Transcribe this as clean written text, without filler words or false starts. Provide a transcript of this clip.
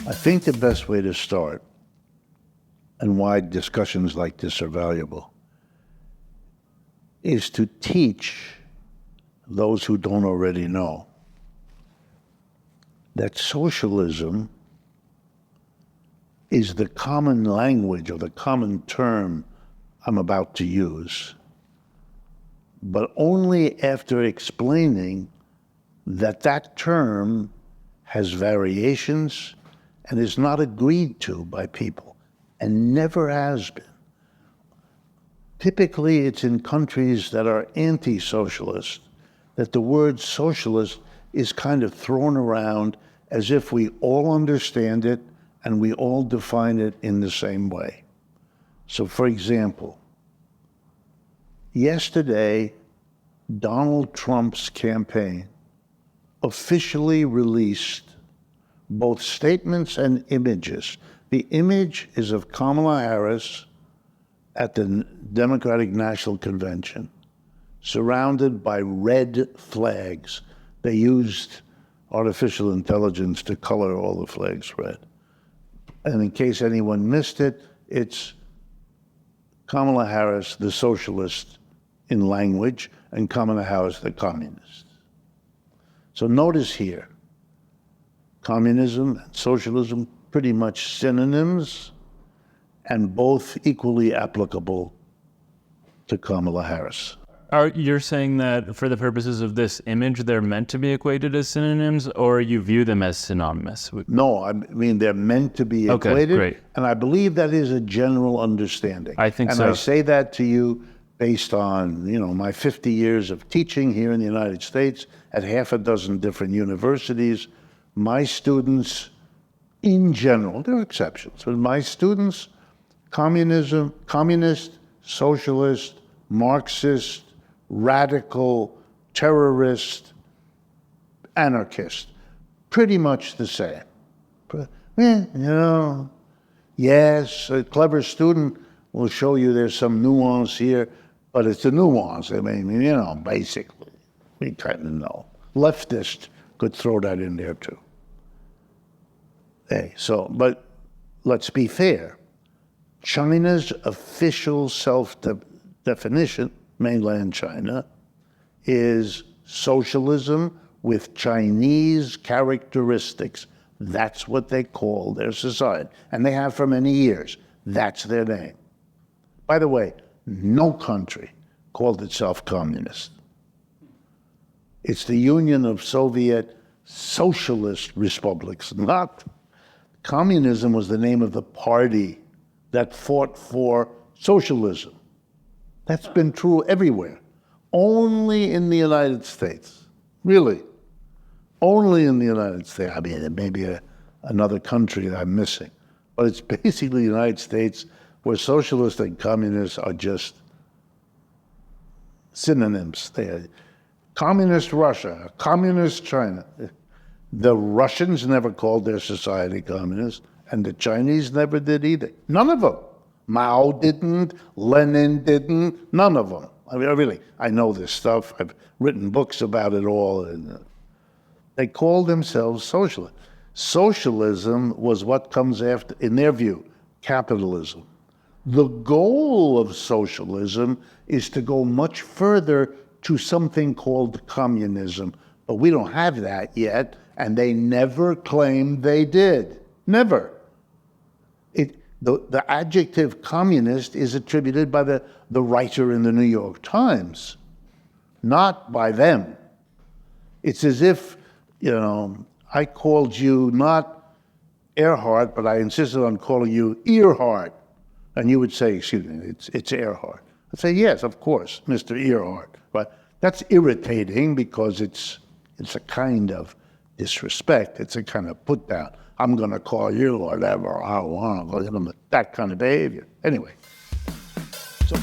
I think the best way to start, and why discussions like this are valuable, is to teach those who don't already know that socialism is the common language or the common term I'm about to use, but only after explaining that that term has variations and is not agreed to by people, and never has been. Typically, it's in countries that are anti-socialist that the word socialist is kind of thrown around as if we all understand it and we all define it in the same way. So, for example, yesterday, Donald Trump's campaign officially released both statements and images. The image is of Kamala Harris at the Democratic National Convention, surrounded by red flags. They used artificial intelligence to color all the flags red. And in case anyone missed it, it's Kamala Harris, the socialist in language, and Kamala Harris, the communist. So notice here, communism and socialism, pretty much synonyms, and both equally applicable to Kamala Harris. You're saying that for the purposes of this image, they're meant to be equated as synonyms, or you view them as synonymous? No, I mean, they're meant to be equated. Okay, great. And I believe that is a general understanding. I think so. And I say that to you based on, my 50 years of teaching here in the United States at half a dozen different universities. My students, in general, there are exceptions, but my students, communist, socialist, Marxist, radical, terrorist, anarchist, pretty much the same. Yes, a clever student will show you there's some nuance here, but it's a nuance. I mean, basically, we kind of know. Leftist could throw that in there too. Hey, but let's be fair. China's official self-definition, mainland China, is socialism with Chinese characteristics. That's what they call their society, and they have for many years. That's their name. By the way, no country called itself communist. It's the Union of Soviet Socialist Republics, not communism was the name of the party that fought for socialism. That's been true everywhere. Only in the United States, really. Only in the United States. I mean, there may be another country that I'm missing, but it's basically the United States where socialists and communists are just synonyms. They are communist Russia, communist China. The Russians never called their society communist, and the Chinese never did either. None of them. Mao didn't, Lenin didn't, none of them. I mean, I know this stuff. I've written books about it all. And they called themselves socialists. Socialism was what comes after, in their view, capitalism. The goal of socialism is to go much further to something called communism, but we don't have that yet, and they never claimed they did. Never. The adjective communist is attributed by the writer in the New York Times, not by them. It's as if, I called you not Earhart, but I insisted on calling you Earhart. And you would say, excuse me, it's Earhart. I'd say, yes, of course, Mr. Earhart. But that's irritating because it's a kind of disrespect. It's a kind of put down. I'm going to call you whatever I want, that kind of behavior. Anyway, so